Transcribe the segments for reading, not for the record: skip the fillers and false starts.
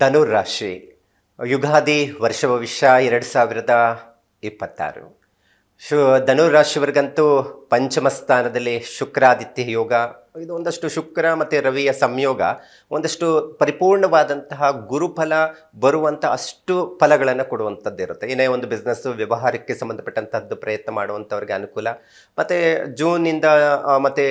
ಧನುರಾಶಿ ಯುಗಾದಿ ವರ್ಷ ಭವಿಷ್ಯ 2026. ಧನುರಾಶಿಯವರಿಗಂತೂ ಪಂಚಮ ಸ್ಥಾನದಲ್ಲಿ ಶುಕ್ರಾದಿತ್ಯ ಯೋಗ, ಇದು ಒಂದಷ್ಟು ಶುಕ್ರ ಮತ್ತು ರವಿಯ ಸಂಯೋಗ, ಒಂದಷ್ಟು ಪರಿಪೂರ್ಣವಾದಂತಹ ಗುರುಫಲ ಬರುವಂಥ ಅಷ್ಟು ಫಲಗಳನ್ನು ಕೊಡುವಂಥದ್ದು ಇರುತ್ತೆ. ಏನೇ ಒಂದು ಬಿಸ್ನೆಸ್ಸು ವ್ಯವಹಾರಕ್ಕೆ ಸಂಬಂಧಪಟ್ಟಂಥದ್ದು ಪ್ರಯತ್ನ ಮಾಡುವಂಥವ್ರಿಗೆ ಅನುಕೂಲ. ಮತ್ತು ಜೂನಿಂದ ಮತ್ತು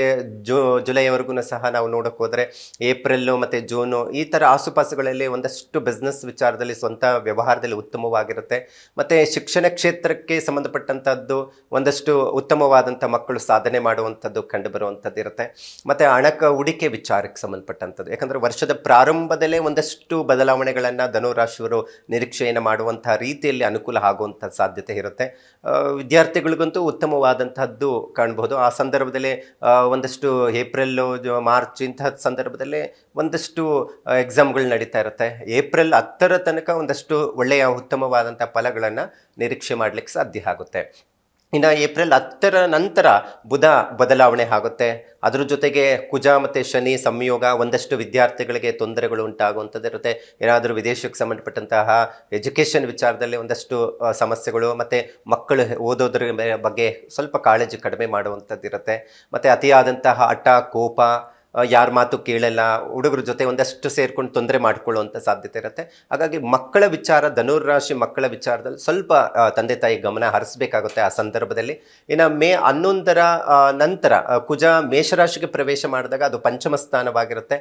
ಜುಲೈವರೆಗೂ ಸಹ ನಾವು ನೋಡೋಕೆ ಹೋದರೆ ಏಪ್ರಿಲ್ಲು ಮತ್ತು ಜೂನು ಈ ಥರ ಆಸುಪಾಸುಗಳಲ್ಲಿ ಒಂದಷ್ಟು ಬಿಸ್ನೆಸ್ ವಿಚಾರದಲ್ಲಿ ಸ್ವಂತ ವ್ಯವಹಾರದಲ್ಲಿ ಉತ್ತಮವಾಗಿರುತ್ತೆ. ಮತ್ತು ಶಿಕ್ಷಣ ಕ್ಷೇತ್ರಕ್ಕೆ ಸಂಬಂಧಪಟ್ಟಂಥದ್ದು ಒಂದಷ್ಟು ಉತ್ತಮವಾದಂಥ ಮಕ್ಕಳು ಸಾಧನೆ ಮಾಡುವಂಥದ್ದು ಕಂಡು ಬರುವಂಥದ್ದು ಇರುತ್ತೆ. ಮತ್ತು ಹೂಡಿಕೆ ವಿಚಾರಕ್ಕೆ ಸಂಬಂಧಪಟ್ಟಂಥದ್ದು, ಯಾಕಂದರೆ ವರ್ಷದ ಪ್ರಾರಂಭದಲ್ಲೇ ಒಂದಷ್ಟು ಬದಲಾವಣೆಗಳನ್ನು ಧನುರಾಶಿಯವರು ನಿರೀಕ್ಷೆಯನ್ನು ಮಾಡುವಂಥ ರೀತಿಯಲ್ಲಿ ಅನುಕೂಲ ಆಗುವಂಥ ಸಾಧ್ಯತೆ ಇರುತ್ತೆ. ವಿದ್ಯಾರ್ಥಿಗಳಿಗಂತೂ ಉತ್ತಮವಾದಂಥದ್ದು ಕಾಣಬಹುದು. ಆ ಸಂದರ್ಭದಲ್ಲಿ ಒಂದಷ್ಟು ಏಪ್ರಿಲ್ಲು ಮಾರ್ಚ್ ಇಂತಹ ಸಂದರ್ಭದಲ್ಲೇ ಒಂದಷ್ಟು ಎಕ್ಸಾಮ್ಗಳು ನಡೀತಾ ಇರುತ್ತೆ. ಏಪ್ರಿಲ್ 10 ತನಕ ಒಂದಷ್ಟು ಒಳ್ಳೆಯ ಉತ್ತಮವಾದಂಥ ಫಲಗಳನ್ನು ನಿರೀಕ್ಷೆ ಮಾಡಲಿಕ್ಕೆ ಸಾಧ್ಯ ಆಗುತ್ತೆ. ಇನ್ನು ಏಪ್ರಿಲ್ 10 ನಂತರ ಬುಧ ಬದಲಾವಣೆ ಆಗುತ್ತೆ. ಅದ್ರ ಜೊತೆಗೆ ಕುಜ ಮತ್ತು ಶನಿ ಸಂಯೋಗ, ಒಂದಷ್ಟು ವಿದ್ಯಾರ್ಥಿಗಳಿಗೆ ತೊಂದರೆಗಳು ಉಂಟಾಗುವಂಥದ್ದು ಇರುತ್ತೆ. ಏನಾದರೂ ವಿದೇಶಕ್ಕೆ ಸಂಬಂಧಪಟ್ಟಂತಹ ಎಜುಕೇಷನ್ ವಿಚಾರದಲ್ಲಿ ಒಂದಷ್ಟು ಸಮಸ್ಯೆಗಳು, ಮತ್ತು ಮಕ್ಕಳು ಓದೋದ್ರ ಬಗ್ಗೆ ಸ್ವಲ್ಪ ಕಾಳಜಿ ಕಡಿಮೆ ಮಾಡುವಂಥದ್ದು ಇರುತ್ತೆ. ಮತ್ತು ಅತಿಯಾದಂತಹ ಹಠ, ಕೋಪ, ಯಾರ ಮಾತು ಕೇಳಲ್ಲ, ಹುಡುಗರ ಜೊತೆ ಒಂದಷ್ಟು ಸೇರ್ಕೊಂಡು ತೊಂದರೆ ಮಾಡಿಕೊಳ್ಳುವಂಥ ಸಾಧ್ಯತೆ ಇರುತ್ತೆ. ಹಾಗಾಗಿ ಮಕ್ಕಳ ವಿಚಾರ, ಧನುರಾಶಿ ಮಕ್ಕಳ ವಿಚಾರದಲ್ಲಿ ಸ್ವಲ್ಪ ತಂದೆ ತಾಯಿ ಗಮನ ಹರಿಸಬೇಕಾಗುತ್ತೆ ಆ ಸಂದರ್ಭದಲ್ಲಿ. ಇನ್ನು ಮೇ 11 ನಂತರ ಕುಜ ಮೇಷರಾಶಿಗೆ ಪ್ರವೇಶ ಮಾಡಿದಾಗ ಅದು ಪಂಚಮ ಸ್ಥಾನವಾಗಿರುತ್ತೆ.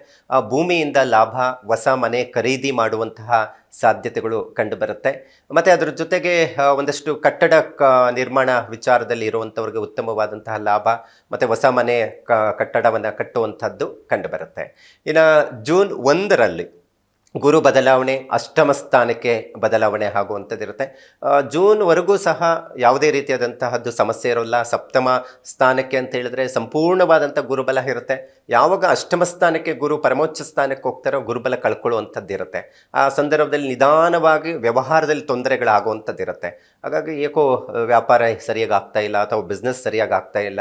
ಭೂಮಿಯಿಂದ ಲಾಭ, ಹೊಸ ಮನೆ ಖರೀದಿ ಮಾಡುವಂತಹ ಸಾಧ್ಯತೆಗಳು ಕಂಡುಬರುತ್ತೆ. ಮತ್ತು ಅದರ ಜೊತೆಗೆ ಒಂದಷ್ಟು ಕಟ್ಟಡ ನಿರ್ಮಾಣ ವಿಚಾರದಲ್ಲಿ ಇರುವಂಥವ್ರಿಗೆ ಉತ್ತಮವಾದಂತಹ ಲಾಭ, ಮತ್ತು ಹೊಸ ಮನೆ ಕಟ್ಟಡವನ್ನು ಕಟ್ಟುವಂಥದ್ದು ಕಂಡುಬರುತ್ತೆ. ಇನ್ನು ಜೂನ್ 1ರಲ್ಲಿ ಗುರು ಬದಲಾವಣೆ, ಅಷ್ಟಮ ಸ್ಥಾನಕ್ಕೆ ಬದಲಾವಣೆ ಆಗುವಂಥದ್ದಿರುತ್ತೆ. ಜೂನ್ವರೆಗೂ ಸಹ ಯಾವುದೇ ರೀತಿಯಾದಂತಹದ್ದು ಸಮಸ್ಯೆ ಇರೋಲ್ಲ. ಸಪ್ತಮ ಸ್ಥಾನಕ್ಕೆ ಅಂತ ಹೇಳಿದ್ರೆ ಸಂಪೂರ್ಣವಾದಂಥ ಗುರುಬಲ ಇರುತ್ತೆ. ಯಾವಾಗ ಅಷ್ಟಮ ಸ್ಥಾನಕ್ಕೆ ಗುರು ಪರಮೋಚ್ಚ ಸ್ಥಾನಕ್ಕೆ ಹೋಗ್ತಾರೋ ಗುರುಬಲ ಕಳ್ಕೊಳ್ಳುವಂಥದ್ದು ಇರುತ್ತೆ. ಆ ಸಂದರ್ಭದಲ್ಲಿ ನಿಧಾನವಾಗಿ ವ್ಯವಹಾರದಲ್ಲಿ ತೊಂದರೆಗಳಾಗುವಂಥದ್ದಿರುತ್ತೆ. ಹಾಗಾಗಿ ಏಕೋ ವ್ಯಾಪಾರ ಸರಿಯಾಗಿ ಆಗ್ತಾ ಇಲ್ಲ ಅಥವಾ ಬಿಸ್ನೆಸ್ ಸರಿಯಾಗಿ ಆಗ್ತಾ ಇಲ್ಲ,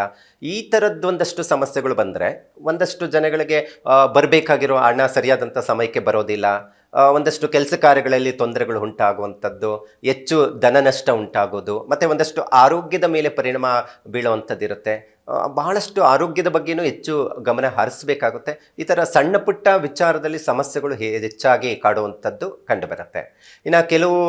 ಈ ಥರದ್ದು ಒಂದಷ್ಟು ಸಮಸ್ಯೆಗಳು ಬಂದರೆ ಒಂದಷ್ಟು ಜನಗಳಿಗೆ ಬರಬೇಕಾಗಿರೋ ಹಣ ಸರಿಯಾದಂಥ ಸಮಯಕ್ಕೆ ಬರೋದಿಲ್ಲ. ಒಂದಷ್ಟು ಕೆಲಸ ಕಾರ್ಯಗಳಲ್ಲಿ ತೊಂದರೆಗಳು ಉಂಟಾಗುವಂಥದ್ದು, ಹೆಚ್ಚು ಧನ ನಷ್ಟ ಉಂಟಾಗೋದು, ಮತ್ತು ಒಂದಷ್ಟು ಆರೋಗ್ಯದ ಮೇಲೆ ಪರಿಣಾಮ ಬೀಳುವಂಥದ್ದಿರುತ್ತೆ. ಬಹಳಷ್ಟು ಆರೋಗ್ಯದ ಬಗ್ಗೆಯೂ ಹೆಚ್ಚು ಗಮನ ಹರಿಸಬೇಕಾಗುತ್ತೆ. ಈ ಥರ ಸಣ್ಣ ಪುಟ್ಟ ವಿಚಾರದಲ್ಲಿ ಸಮಸ್ಯೆಗಳು ಹೆಚ್ಚಾಗಿ ಕಾಡುವಂಥದ್ದು ಕಂಡುಬರುತ್ತೆ. ಇನ್ನು ಕೆಲವು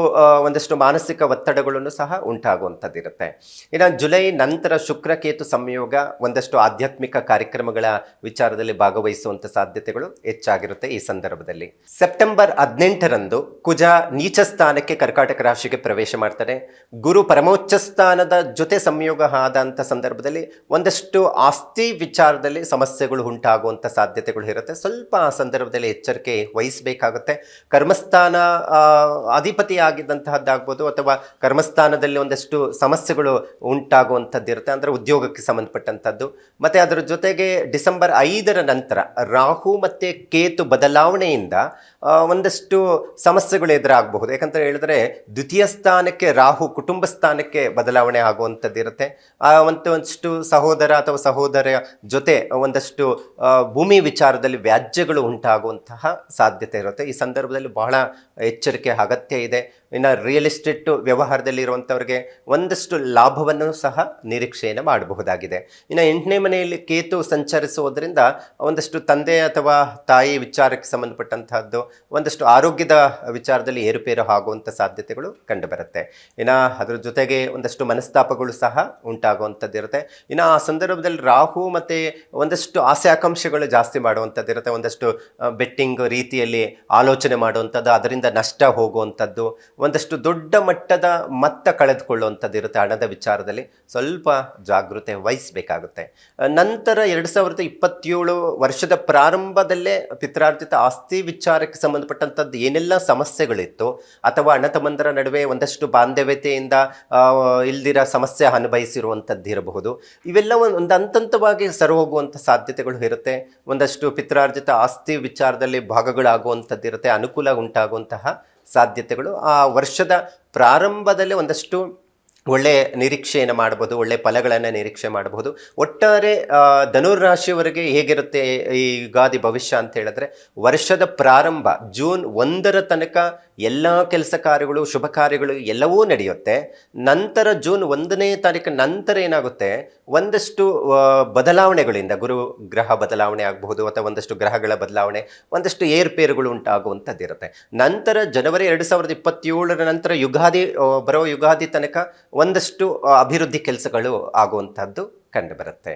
ಒಂದಷ್ಟು ಮಾನಸಿಕ ಒತ್ತಡಗಳನ್ನು ಸಹ ಉಂಟಾಗುವಂಥದ್ದಿರುತ್ತೆ. ಇನ್ನು ಜುಲೈ ನಂತರ ಶುಕ್ರಕೇತು ಸಂಯೋಗ, ಒಂದಷ್ಟು ಆಧ್ಯಾತ್ಮಿಕ ಕಾರ್ಯಕ್ರಮಗಳ ವಿಚಾರದಲ್ಲಿ ಭಾಗವಹಿಸುವಂಥ ಸಾಧ್ಯತೆಗಳು ಹೆಚ್ಚಾಗಿರುತ್ತೆ ಈ ಸಂದರ್ಭದಲ್ಲಿ. ಸೆಪ್ಟೆಂಬರ್ 18ರಂದು ಕುಜ ನೀಚ ಸ್ಥಾನಕ್ಕೆ ಕರ್ಕಾಟಕ ರಾಶಿಗೆ ಪ್ರವೇಶ ಮಾಡ್ತಾರೆ. ಗುರು ಪರಮೋಚ್ಚ ಸ್ಥಾನದ ಜೊತೆ ಸಂಯೋಗ ಆದಂಥ ಸಂದರ್ಭದಲ್ಲಿ ಒಂದಷ್ಟು ಆಸ್ತಿ ವಿಚಾರದಲ್ಲಿ ಸಮಸ್ಯೆಗಳು ಉಂಟಾಗುವಂಥ ಸಾಧ್ಯತೆಗಳು ಇರುತ್ತೆ. ಸ್ವಲ್ಪ ಆ ಸಂದರ್ಭದಲ್ಲಿ ಎಚ್ಚರಿಕೆ ವಹಿಸಬೇಕಾಗುತ್ತೆ. ಕರ್ಮಸ್ಥಾನ ಅಧಿಪತಿ ಆಗಿದ್ದಂತಹದ್ದಾಗ್ಬೋದು, ಅಥವಾ ಕರ್ಮಸ್ಥಾನದಲ್ಲಿ ಒಂದಷ್ಟು ಸಮಸ್ಯೆಗಳು ಉಂಟಾಗುವಂಥದ್ದು ಇರುತ್ತೆ, ಅಂದರೆ ಉದ್ಯೋಗಕ್ಕೆ ಸಂಬಂಧಪಟ್ಟಂಥದ್ದು. ಮತ್ತು ಅದರ ಜೊತೆಗೆ ಡಿಸೆಂಬರ್ 5ರ ನಂತರ ರಾಹು ಮತ್ತು ಕೇತು ಬದಲಾವಣೆಯಿಂದ ಒಂದಷ್ಟು ಸಮಸ್ಯೆಗಳು ಎದುರಾಗಬಹುದು. ಯಾಕಂತ ಹೇಳಿದ್ರೆ ದ್ವಿತೀಯ ಸ್ಥಾನಕ್ಕೆ ರಾಹು ಕುಟುಂಬ ಸ್ಥಾನಕ್ಕೆ ಬದಲಾವಣೆ ಆಗುವಂಥದ್ದು ಇರುತ್ತೆ. ಒಂದಷ್ಟು ಸಹೋದರ ಅಥವಾ ಸಹೋದರ ಜೊತೆ ಒಂದಷ್ಟು ಭೂಮಿ ವಿಚಾರದಲ್ಲಿ ವ್ಯಾಜ್ಯಗಳು ಉಂಟಾಗುವಂತಹ ಸಾಧ್ಯತೆ ಇರುತ್ತೆ. ಈ ಸಂದರ್ಭದಲ್ಲಿ ಬಹಳ ಎಚ್ಚರಿಕೆ ಅಗತ್ಯ ಇದೆ. ಇನ್ನು ರಿಯಲ್ ಎಸ್ಟೇಟ್ ವ್ಯವಹಾರದಲ್ಲಿ ಇರುವಂಥವ್ರಿಗೆ ಒಂದಷ್ಟು ಲಾಭವನ್ನು ಸಹ ನಿರೀಕ್ಷೆಯನ್ನು ಮಾಡಬಹುದಾಗಿದೆ. ಇನ್ನು 8ನೇ ಮನೆಯಲ್ಲಿ ಕೇತು ಸಂಚರಿಸುವುದರಿಂದ ಒಂದಷ್ಟು ತಂದೆ ಅಥವಾ ತಾಯಿ ವಿಚಾರಕ್ಕೆ ಸಂಬಂಧಪಟ್ಟಂತಹದ್ದು, ಒಂದಷ್ಟು ಆರೋಗ್ಯದ ವಿಚಾರದಲ್ಲಿ ಏರುಪೇರು ಆಗುವಂಥ ಸಾಧ್ಯತೆಗಳು ಕಂಡುಬರುತ್ತೆ. ಇನ್ನು ಅದರ ಜೊತೆಗೆ ಒಂದಷ್ಟು ಮನಸ್ತಾಪಗಳು ಸಹ ಉಂಟಾಗುವಂಥದ್ದಿರುತ್ತೆ. ಇನ್ನು ಆ ಸಂದರ್ಭದಲ್ಲಿ ರಾಹು ಮತ್ತು ಒಂದಷ್ಟು ಆಸೆ ಆಕಾಂಕ್ಷೆಗಳು ಜಾಸ್ತಿ ಮಾಡುವಂಥದ್ದು ಇರುತ್ತೆ. ಒಂದಷ್ಟು ಬೆಟ್ಟಿಂಗ್ ರೀತಿಯಲ್ಲಿ ಆಲೋಚನೆ ಮಾಡುವಂಥದ್ದು, ಅದರಿಂದ ನಷ್ಟ ಹೋಗುವಂಥದ್ದು, ಒಂದಷ್ಟು ದೊಡ್ಡ ಮಟ್ಟದ ಮೊತ್ತ ಕಳೆದುಕೊಳ್ಳುವಂಥದ್ದು ಇರುತ್ತೆ. ಹಣದ ವಿಚಾರದಲ್ಲಿ ಸ್ವಲ್ಪ ಜಾಗೃತೆ ವಹಿಸಬೇಕಾಗುತ್ತೆ. ನಂತರ 2027 ವರ್ಷದ ಪ್ರಾರಂಭದಲ್ಲೇ ಪಿತ್ರಾರ್ಜಿತ ಆಸ್ತಿ ವಿಚಾರಕ್ಕೆ ಸಂಬಂಧಪಟ್ಟಂಥದ್ದು ಏನೆಲ್ಲ ಸಮಸ್ಯೆಗಳಿತ್ತು, ಅಥವಾ ಅಣ್ಣ ತಮ್ಮಂದರ ನಡುವೆ ಒಂದಷ್ಟು ಬಾಂಧವ್ಯತೆಯಿಂದ ಇಲ್ದಿರ ಸಮಸ್ಯೆ ಅನುಭವಿಸಿರುವಂಥದ್ದು ಇರಬಹುದು. ಇವೆಲ್ಲ ಒಂದು ಹಂತವಾಗಿ ಸರಿಹೋಗುವಂಥ ಸಾಧ್ಯತೆಗಳು ಇರುತ್ತೆ. ಒಂದಷ್ಟು ಪಿತ್ರಾರ್ಜಿತ ಆಸ್ತಿ ವಿಚಾರದಲ್ಲಿ ಭಾಗಗಳಾಗುವಂಥದ್ದು ಇರುತ್ತೆ, ಅನುಕೂಲ ಉಂಟಾಗುವಂತಹ ಸಾಧ್ಯತೆಗಳು ಆ ವರ್ಷದ ಪ್ರಾರಂಭದಲ್ಲಿ ಒಂದಷ್ಟು ಒಳ್ಳೆ ನಿರೀಕ್ಷೆಯನ್ನು ಮಾಡ್ಬೋದು, ಒಳ್ಳೆ ಫಲಗಳನ್ನು ನಿರೀಕ್ಷೆ ಮಾಡಬಹುದು. ಒಟ್ಟಾರೆ ಧನುರಾಶಿಯವರಿಗೆ ಹೇಗಿರುತ್ತೆ ಈ ಯುಗಾದಿ ಭವಿಷ್ಯ ಅಂತ ಹೇಳಿದ್ರೆ, ವರ್ಷದ ಪ್ರಾರಂಭ ಜೂನ್ 1ರ ತನಕ ಎಲ್ಲ ಕೆಲಸ ಕಾರ್ಯಗಳು, ಶುಭ ಕಾರ್ಯಗಳು ಎಲ್ಲವೂ ನಡೆಯುತ್ತೆ. ನಂತರ ಜೂನ್ 1ನೇ ತಾರೀಕು ನಂತರ ಏನಾಗುತ್ತೆ, ಒಂದಷ್ಟು ಬದಲಾವಣೆಗಳಿಂದ ಗುರು ಗ್ರಹ ಬದಲಾವಣೆ ಆಗಬಹುದು, ಅಥವಾ ಒಂದಷ್ಟು ಗ್ರಹಗಳ ಬದಲಾವಣೆ, ಒಂದಷ್ಟು ಏರುಪೇರುಗಳು ಉಂಟಾಗುವಂಥದ್ದಿರುತ್ತೆ. ನಂತರ ಜನವರಿ 2027ರ ನಂತರ ಯುಗಾದಿ ಬರೋ ಯುಗಾದಿ ತನಕ ಒಂದಷ್ಟು ಅಭಿವೃದ್ಧಿ ಕೆಲಸಗಳು ಆಗುವಂಥದ್ದು ಕಂಡುಬರುತ್ತೆ.